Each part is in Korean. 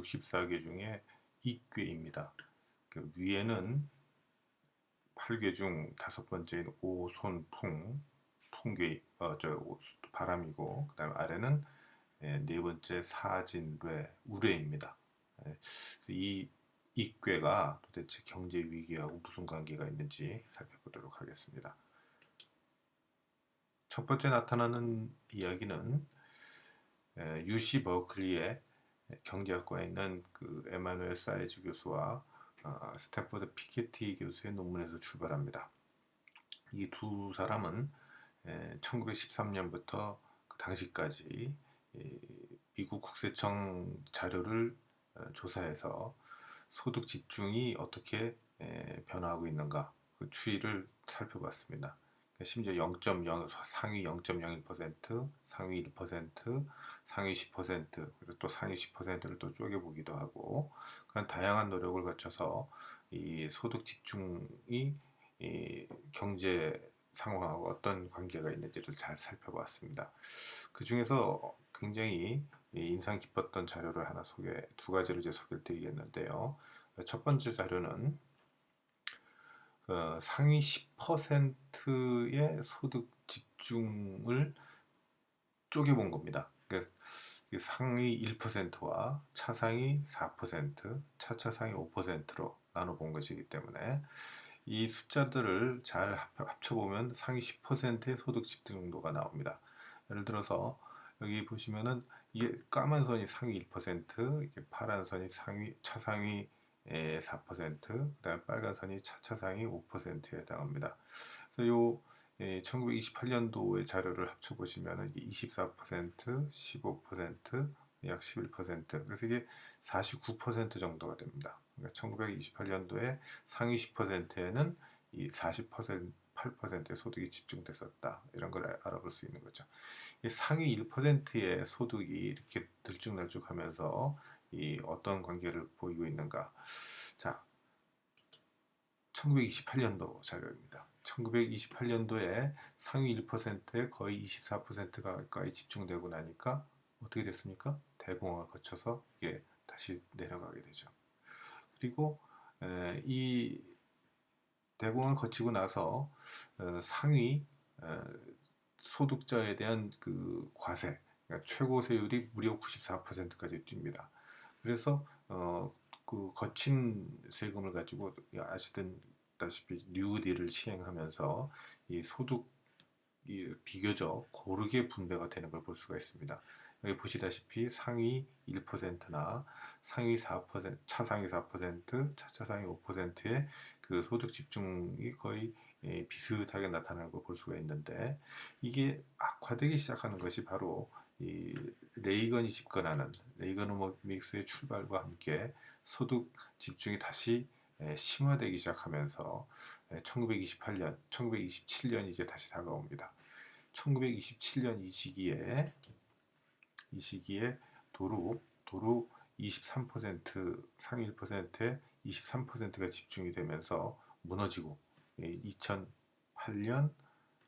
64개 중에 2꾀입니다. 그 위에는 8개 중 다섯 번째인 오손풍, 풍괴, 바람이고, 그 다음에 아래는 네 번째 사진뢰, 우뢰입니다. 이 이꾀가 도대체 경제 위기하고 무슨 관계가 있는지 살펴보도록 하겠습니다. 첫 번째 나타나는 이야기는 UC 버클리의 경제학과에 있는 그 에마누엘 사이즈 교수와 스탠퍼드 피케티 교수의 논문에서 출발합니다. 이 두 사람은 1913년부터 그 당시까지 미국 국세청 자료를 조사해서 소득 집중이 어떻게 변화하고 있는가 그 추이를 살펴봤습니다. 심지어 0.0 상위 0.01%, 상위 1%, 상위 10%, 그리고 또 상위 10%를 또 쪼개보기도 하고 그런 다양한 노력을 거쳐서 이 소득 집중이 이 경제 상황하고 어떤 관계가 있는지를 잘 살펴봤습니다. 그 중에서 굉장히 인상 깊었던 자료를 하나 두 가지를 이제 소개를 드리겠는데요. 첫 번째 자료는 상위 10%의 소득 집중을 쪼개본 겁니다. 그래서 상위 1%와 차상위 4%, 차차상위 5%로 나눠본 것이기 때문에 이 숫자들을 잘 합쳐보면 상위 10%의 소득 집중도가 나옵니다. 예를 들어서 여기 보시면은 이게 까만 선이 상위 1%, 이게 파란 선이 차상위 4%, 그다음 빨간 선이 차차상위 5%에 해당합니다. 그래서 요 1928년도의 자료를 합쳐 보시면은 24%, 15%, 약 11%, 그래서 이게 49% 정도가 됩니다. 그러니까 1928년도에 상위 10%에는 이 8%의 소득이 집중됐었다. 이런 걸 알아볼 수 있는 거죠. 이 상위 1%의 소득이 이렇게 들쭉날쭉하면서 이 어떤 관계를 보이고 있는가? 자, 1928년도 자료입니다. 1928년도에 상위 1%에 거의 24% 가까이 집중되고 나니까 어떻게 됐습니까? 대공황을 거쳐서 이게 다시 내려가게 되죠. 그리고 이 대공황을 거치고 나서 상위 소득자에 대한 그 과세, 그러니까 최고 세율이 무려 94%까지 뜁니다. 그래서 그 거친 세금을 가지고 아시다시피 뉴딜을 시행하면서 이 소득이 비교적 고르게 분배가 되는 걸 볼 수가 있습니다. 여기 보시다시피 상위 1%나 상위 4%, 차상위 4%, 차차상위 5%의 그 소득 집중이 거의 비슷하게 나타나는 걸 볼 수가 있는데 이게 악화되기 시작하는 것이 바로 이 레이건이 집권하는 레이건노믹스의 출발과 함께 소득 집중이 다시 심화되기 시작하면서 1928년, 1927년이 이제 다시 다가옵니다. 1927년 이 시기에 도로 23% 상위 1%에 23%가 집중이 되면서 무너지고 2008년,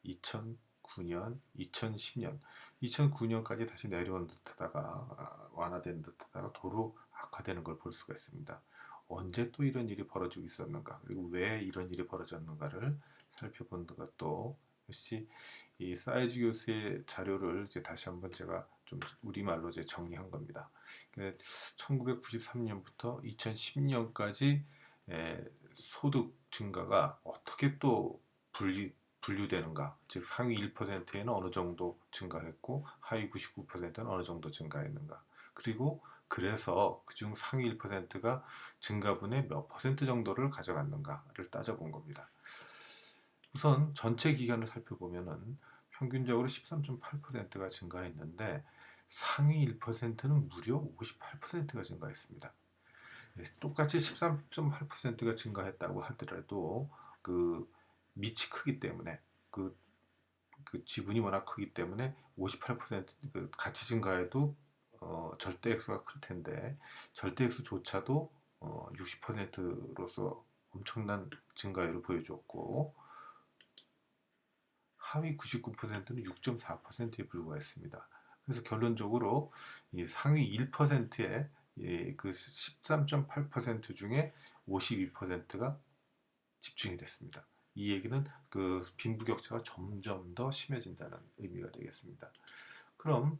2009년, 2010년, 2009년까지 다시 내려오는 듯하다가 완화되는 듯하다가 도로 악화되는 걸 볼 수가 있습니다. 언제 또 이런 일이 벌어지고 있었는가, 그리고 왜 이런 일이 벌어졌는가를 살펴본 것도 역시 이 사이즈 교수의 자료를 이제 다시 한번 제가 좀 우리말로 이제 정리한 겁니다. 1993년부터 2010년까지 소득 증가가 어떻게 또 분류되는가, 즉 상위 1%에는 어느 정도 증가했고 하위 99%는 어느 정도 증가했는가, 그리고 그래서 그중 상위 1%가 증가분의 몇 퍼센트 정도를 가져갔는가를 따져본 겁니다. 우선 전체 기간을 살펴보면은 평균적으로 13.8%가 증가했는데 상위 1%는 무려 58%가 증가했습니다. 똑같이 13.8%가 증가했다고 하더라도 그 밑이 크기 때문에 그 지분이 워낙 크기 때문에 58% 같이 증가해도 절대 액수가 클 텐데 절대 액수조차도 60%로서 엄청난 증가율을 보여줬고 하위 99%는 6.4%에 불과했습니다. 그래서 결론적으로 이 상위 1%의 그 13.8% 중에 52%가 집중이 됐습니다. 이 얘기는 그 빈부격차가 점점 더 심해진다는 의미가 되겠습니다. 그럼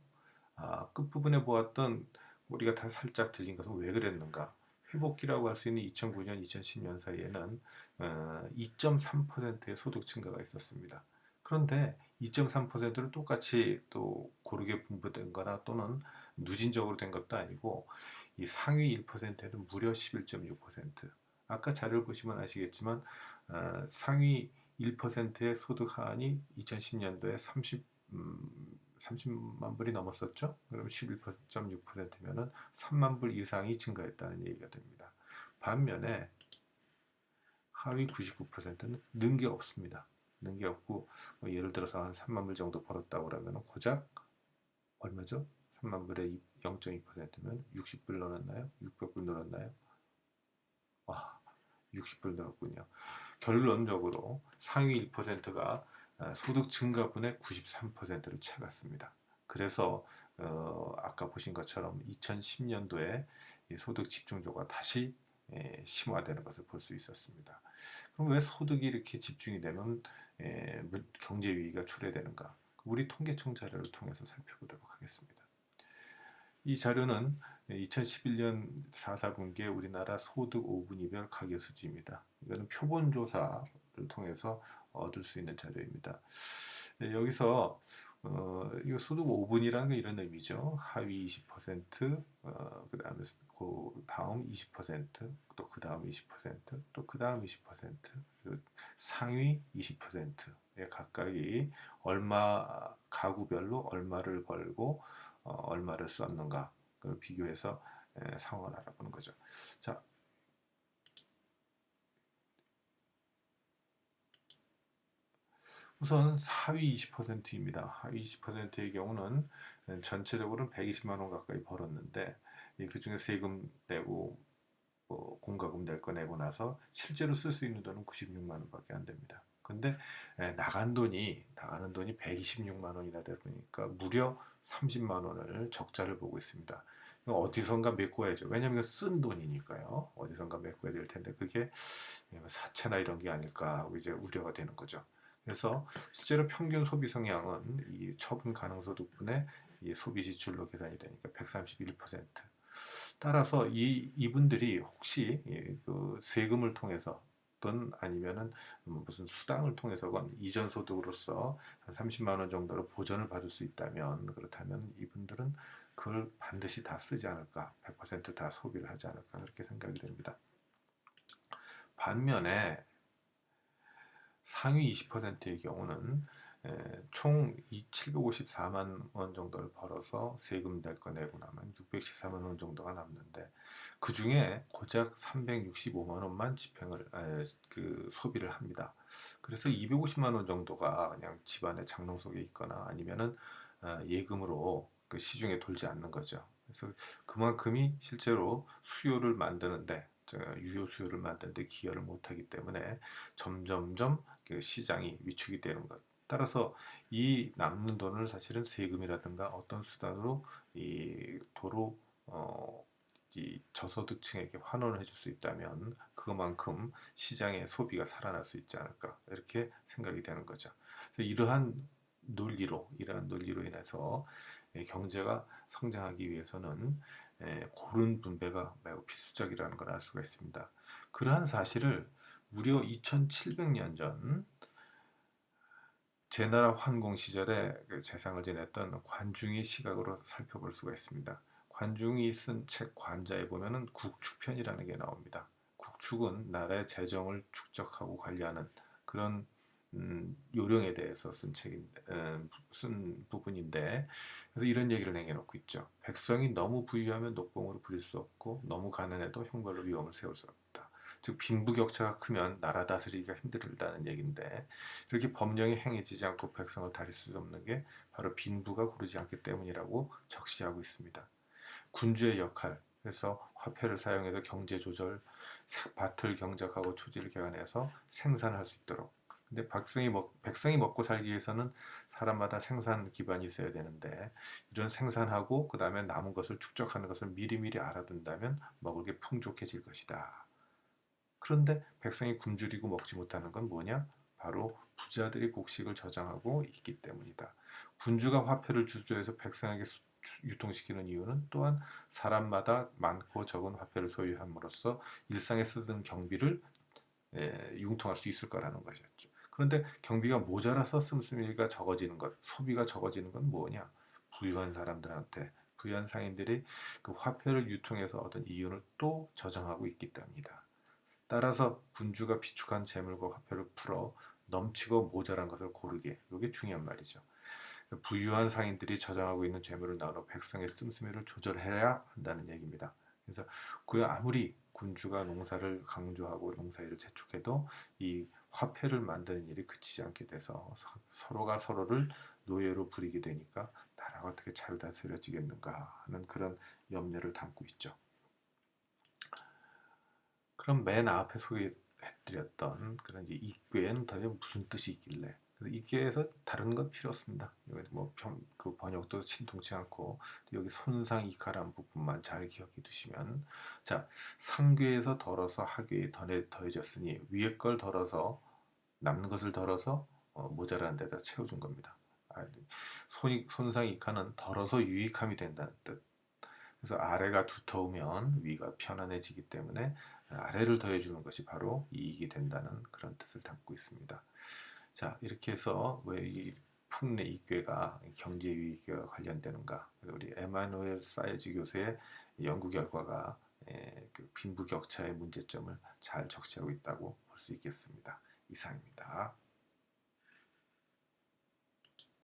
끝부분에 보았던 우리가 다 살짝 들린 것은 왜 그랬는가? 회복기라고 할 수 있는 2009년, 2010년 사이에는 2.3%의 소득 증가가 있었습니다. 그런데 2.3%를 똑같이 또 고르게 분배된 거나 또는 누진적으로 된 것도 아니고 이 상위 1%는 무려 11.6%. 아까 자료를 보시면 아시겠지만 상위 1%의 소득 하한이 2010년도에 30만 불이 넘었었죠. 그럼 11.6%면은 3만 불 이상이 증가했다는 얘기가 됩니다. 반면에 하위 99%는 는 게 없습니다. 는 게 없고 뭐 예를 들어서 한 3만 불 정도 벌었다고 그러면 고작 얼마죠? 3만 불에 0.2%면 60불 늘었나요? 600불 늘었나요? 와, 60불 늘었군요. 결론적으로 상위 1%가 소득 증가분의 93%를 채갔습니다. 그래서 아까 보신 것처럼 2010년도에 소득 집중조가 다시 심화되는 것을 볼 수 있었습니다. 그럼 왜 소득이 이렇게 집중이 되면 경제 위기가 초래되는가? 우리 통계청 자료를 통해서 살펴보도록 하겠습니다. 이 자료는 2011년 4분기의 우리나라 소득 5분위별 가계수지입니다. 이거는 표본조사를 통해서 얻을 수 있는 자료입니다. 여기서 이 소득 5분이라는 게 이런 의미죠. 하위 20%, 그 다음에 그 다음 20%, 또 그 다음 20%, 또 그 다음 20%, 상위 20%에 각각이 얼마 가구별로 얼마를 벌고 얼마를 썼는가 그걸 비교해서 상황을 알아보는 거죠. 자, 우선 하위 20%입니다. 하위 20%의 경우는 전체적으로는 120만 원 가까이 벌었는데 그 중에 세금 내고 공과금 낼 거 내고 나서 실제로 쓸 수 있는 돈은 96만 원밖에 안 됩니다. 근데 나가는 돈이 126만 원이나 되다 보니까 무려 30만 원을 적자를 보고 있습니다. 어디선가 메꿔야죠. 왜냐하면 쓴 돈이니까요. 어디선가 메꿔야 될 텐데 그게 사채나 이런 게 아닐까 하고 이제 우려가 되는 거죠. 그래서 실제로 평균 소비 성향은 이 처분 가능 소득분의 이 소비 지출로 계산이 되니까 131%. 따라서 이분들이 혹시 그 세금을 통해서 또 아니면은 무슨 수당을 통해서건 이전 소득으로서 한 30만 원 정도로 보전을 받을 수 있다면 그렇다면 이분들은 그걸 반드시 다 쓰지 않을까 100%다 소비를 하지 않을까 그렇게 생각이 됩니다. 반면에 상위 20%의 경우는 총 754만 원 정도를 벌어서 세금 낼 거 내고 나면 614만 원 정도가 남는데 그 중에 고작 365만 원만 그 소비를 합니다. 그래서 250만 원 정도가 그냥 집안의 장롱 속에 있거나 아니면은 예금으로 그 시중에 돌지 않는 거죠. 그래서 그만큼이 실제로 수요를 만드는데 유효 수요를 만드는데 기여를 못하기 때문에 점점점 그 시장이 위축이 되는 것. 따라서 이 남는 돈을 사실은 세금이라든가 어떤 수단으로 이 도로 이 저소득층에게 환원을 해줄 수 있다면 그만큼 시장의 소비가 살아날 수 있지 않을까 이렇게 생각이 되는 거죠. 그래서 이러한 논리로 인해서 경제가 성장하기 위해서는 고른 분배가 매우 필수적이라는 걸 알 수가 있습니다. 그러한 사실을 무려 2700년 전 제나라 환공 시절에 그 재상을 지냈던 관중의 시각으로 살펴볼 수가 있습니다. 관중이 쓴 책 관자에 보면은 국축편이라는 게 나옵니다. 국축은 나라의 재정을 축적하고 관리하는 그런 요령에 대해서 쓴 부분인데 그래서 이런 얘기를 남겨놓고 있죠. 백성이 너무 부유하면 녹봉으로 부릴 수 없고 너무 가난해도 형벌로 위험을 세울 수 없다. 즉 빈부격차가 크면 나라 다스리기가 힘들다는 얘기인데 이렇게 법령이 행해지지 않고 백성을 다릴 수 없는 게 바로 빈부가 고르지 않기 때문이라고 적시하고 있습니다. 군주의 역할, 그래서 화폐를 사용해서 경제 조절, 밭을 경작하고 초지를 개간해서 생산할 수 있도록 근데 백성이 먹고 살기 위해서는 사람마다 생산 기반이 있어야 되는데 이런 생산하고 그 다음에 남은 것을 축적하는 것을 미리미리 알아둔다면 먹을 게 풍족해질 것이다. 그런데 백성이 굶주리고 먹지 못하는 건 뭐냐? 바로 부자들이 곡식을 저장하고 있기 때문이다. 군주가 화폐를 주조해서 백성에게 유통시키는 이유는 또한 사람마다 많고 적은 화폐를 소유함으로써 일상에 쓰는 경비를 융통할 수 있을 거라는 것이었죠. 그런데 경비가 모자라서 씀씀이가 적어지는 것, 소비가 적어지는 건 뭐냐? 부유한 사람들한테 부유한 상인들이 그 화폐를 유통해서 얻은 이윤을 또 저장하고 있기 때문이다. 따라서 군주가 비축한 재물과 화폐를 풀어 넘치고 모자란 것을 고르게. 이게 중요한 말이죠. 부유한 상인들이 저장하고 있는 재물을 나눠 백성의 씀씀이를 조절해야 한다는 얘기입니다. 그래서 아무리 군주가 농사를 강조하고 농사일을 재촉해도 이 화폐를 만드는 일이 그치지 않게 돼서 서로가 서로를 노예로 부리게 되니까 나라가 어떻게 잘 다스려지겠는가 하는 그런 염려를 담고 있죠. 그럼 맨 앞에 소개해드렸던 그런 이제 이꾀에는 도대체 무슨 뜻이 있길래? 이꾀에서 다른 건 필요 없습니다. 그 번역도 신통치 않고 여기 손상이카란 부분만 잘 기억해 두시면 자 상괴에서 덜어서 하괴에 더해졌으니 위에 걸 덜어서 남는 것을 덜어서 모자라는 데다 채워준 겁니다. 손상이카는 덜어서 유익함이 된다는 뜻. 그래서 아래가 두터우면 위가 편안해지기 때문에 아래를 더해주는 것이 바로 이익이 된다는 그런 뜻을 담고 있습니다. 자, 이렇게 해서 왜 이 풍래 이괴가 경제 위기와 관련되는가? 우리 에마누엘 사이즈 교수의 연구 결과가 그 빈부격차의 문제점을 잘 적시하고 있다고 볼 수 있겠습니다. 이상입니다.